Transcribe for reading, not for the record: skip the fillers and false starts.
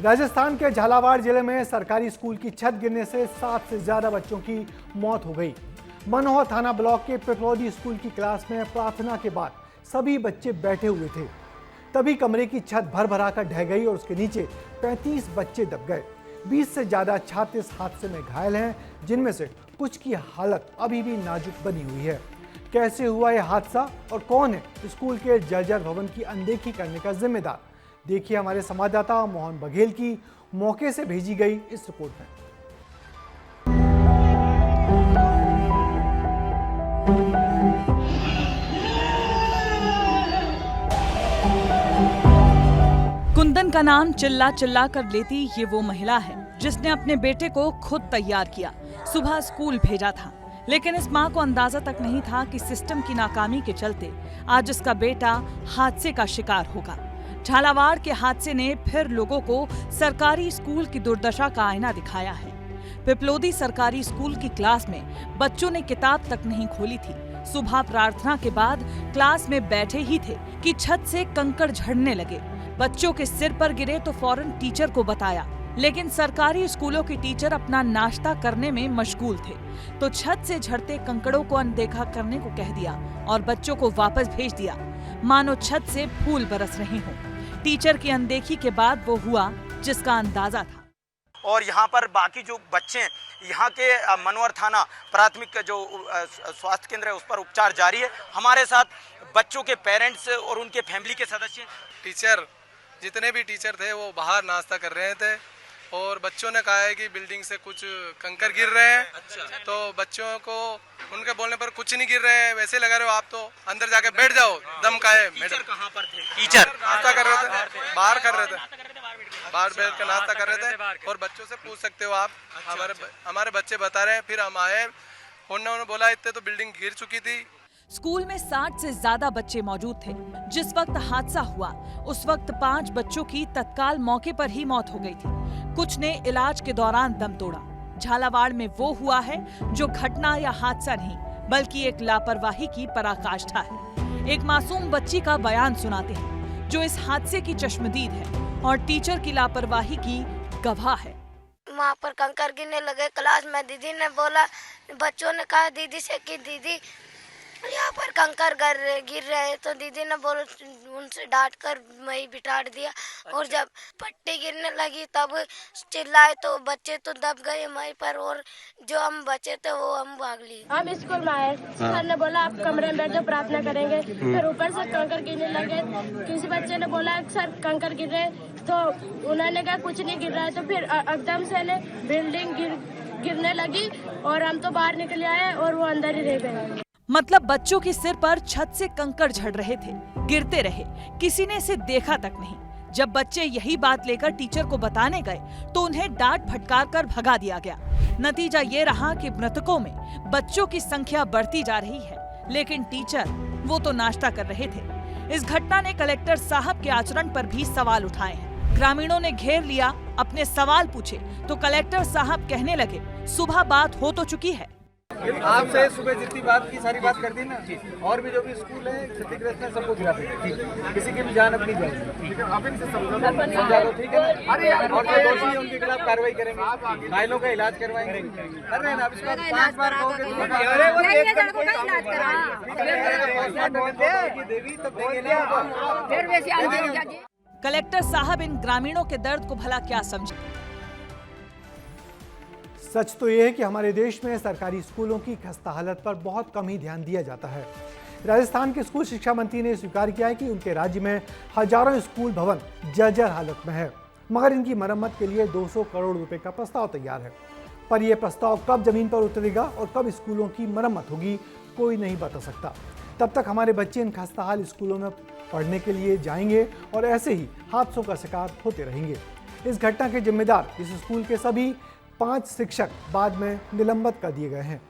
राजस्थान के झालावाड़ जिले में सरकारी स्कूल की छत गिरने से 7 से ज्यादा बच्चों की मौत हो गई। मनोहर थाना ब्लॉक के पिपलौदी स्कूल की क्लास में प्रार्थना के बाद सभी बच्चे बैठे हुए थे, तभी कमरे की छत भर भरा कर ढह गई और उसके नीचे 35 बच्चे दब गए। 20 से ज्यादा छात्र इस हादसे में घायल हैं, जिनमें से कुछ की हालत अभी भी नाजुक बनी हुई है। कैसे हुआ यह हादसा और कौन है स्कूल के जर्जर भवन की अनदेखी करने का जिम्मेदार, देखिए हमारे संवाददाता मोहन बघेल की मौके से भेजी गई इस रिपोर्ट में। कुंदन का नाम चिल्ला चिल्ला कर लेती ये वो महिला है जिसने अपने बेटे को खुद तैयार किया, सुबह स्कूल भेजा था। लेकिन इस मां को अंदाजा तक नहीं था कि सिस्टम की नाकामी के चलते आज उसका बेटा हादसे का शिकार होगा। झालावाड़ के हादसे ने फिर लोगों को सरकारी स्कूल की दुर्दशा का आईना दिखाया है। पिपलौदी सरकारी स्कूल की क्लास में बच्चों ने किताब तक नहीं खोली थी। सुबह प्रार्थना के बाद क्लास में बैठे ही थे कि छत से कंकड़ झड़ने लगे। बच्चों के सिर पर गिरे तो फौरन टीचर को बताया, लेकिन सरकारी स्कूलों के टीचर अपना नाश्ता करने में मशगूल थे, तो छत से झड़ते कंकड़ों को अनदेखा करने को कह दिया और बच्चों को वापस भेज दिया, मानो छत से फूल बरस रहे हों। टीचर की अनदेखी के बाद वो हुआ जिसका अंदाजा था। और यहाँ पर बाकी जो बच्चे हैं, यहाँ के मनोहर थाना प्राथमिक जो स्वास्थ्य केंद्र है उस पर उपचार जारी है। हमारे साथ बच्चों के पेरेंट्स और उनके फैमिली के सदस्य, टीचर जितने भी टीचर थे वो बाहर नाश्ता कर रहे थे और बच्चों ने कहा है कि बिल्डिंग से कुछ कंकर गिर रहे हैं। तो बच्चों को उनके बोलने पर कुछ नहीं गिर रहे हैं, वैसे लगा रहे हो आप, तो अंदर जाके बैठ जाओ, दम का है। टीचर कहाँ पर थे? टीचर नाश्ता कर रहे थे, बाहर कर रहे थे, बाहर बैठ कर नाश्ता कर रहे थे। और बच्चों से पूछ सकते हो आप, हमारे बच्चे बता रहे हैं। फिर हम आए, उन्होंने बोला इतने तो बिल्डिंग गिर चुकी थी। स्कूल में 60 से ज्यादा बच्चे मौजूद थे। जिस वक्त हादसा हुआ उस वक्त 5 बच्चों की तत्काल मौके पर ही मौत हो गई थी। कुछ ने इलाज के दौरान दम तोड़ा। झालावाड़ में वो हुआ है जो घटना या हादसा नहीं बल्कि एक लापरवाही की पराकाष्ठा है। एक मासूम बच्ची का बयान सुनाते हैं जो इस हादसे की चश्मदीद है और टीचर की लापरवाही की गवाह है। वहाँ पर कंकर गिरने लगे क्लास में। दीदी ने बोला, बच्चों ने कहा दीदी से कि दीदी यहाँ पर कंकर गिर रहे हैं, तो दीदी ने बोल उनसे डांट कर वही बिठा दिया। और जब पट्टी गिरने लगी तब चिल्लाए तो बच्चे तो दब गए वहीं पर, और जो हम बचे थे वो हम भाग लिए। हम स्कूल में आए, सर ने बोला आप कमरे में बैठो प्रार्थना करेंगे। फिर ऊपर से कंकर गिरने लगे। किसी बच्चे ने बोला सर कंकर गिर रहे, तो उन्होंने कहा कुछ नहीं गिर रहा है। तो फिर एकदम से बिल्डिंग गिरने लगी और हम तो बाहर निकल आए और वो अंदर ही रह गए। मतलब बच्चों के सिर पर छत से कंकड़ झड़ रहे थे, गिरते रहे, किसी ने इसे देखा तक नहीं। जब बच्चे यही बात लेकर टीचर को बताने गए तो उन्हें डांट फटकार कर भगा दिया गया। नतीजा ये रहा कि मृतकों में बच्चों की संख्या बढ़ती जा रही है, लेकिन टीचर वो तो नाश्ता कर रहे थे। इस घटना ने कलेक्टर साहब के आचरण पर भी सवाल उठाए हैं। ग्रामीणों ने घेर लिया, अपने सवाल पूछे तो कलेक्टर साहब कहने लगे सुबह बात हो तो चुकी है। आपसे सुबह जितनी बात की सारी बात कर दी ना, और भी जो भी स्कूल है क्षतिग्रस्त है सबको गिरा देंगे, किसी की भी जान अपनी जाएगी। आप इनसे समझा दो, ठीक है ना? और जो दोषी है उनके खिलाफ कार्रवाई करेंगे, घायलों का इलाज करवाएंगे। कर रहे हैं ना, अब इसको 5 बार कहोगे तो कलेक्टर साहब इन ग्रामीणों के दर्द को भला क्या समझे। सच तो यह है कि हमारे देश में सरकारी स्कूलों की खस्ता हालत पर बहुत कम ही ध्यान दिया जाता है। राजस्थान के स्कूल शिक्षा मंत्री ने स्वीकार किया है कि उनके राज्य में हजारों स्कूल भवन जर्जर हालत में है, मगर इनकी मरम्मत के लिए 200 करोड़ रुपए का प्रस्ताव तैयार है। पर यह प्रस्ताव कब जमीन पर उतरेगा और कब स्कूलों की मरम्मत होगी कोई नहीं बता सकता। तब तक हमारे बच्चे इन खस्ताहाल स्कूलों में पढ़ने के लिए जाएंगे और ऐसे ही हादसों का शिकार होते रहेंगे। इस घटना के जिम्मेदार इस स्कूल के सभी 5 शिक्षक बाद में निलंबित कर दिए गए हैं।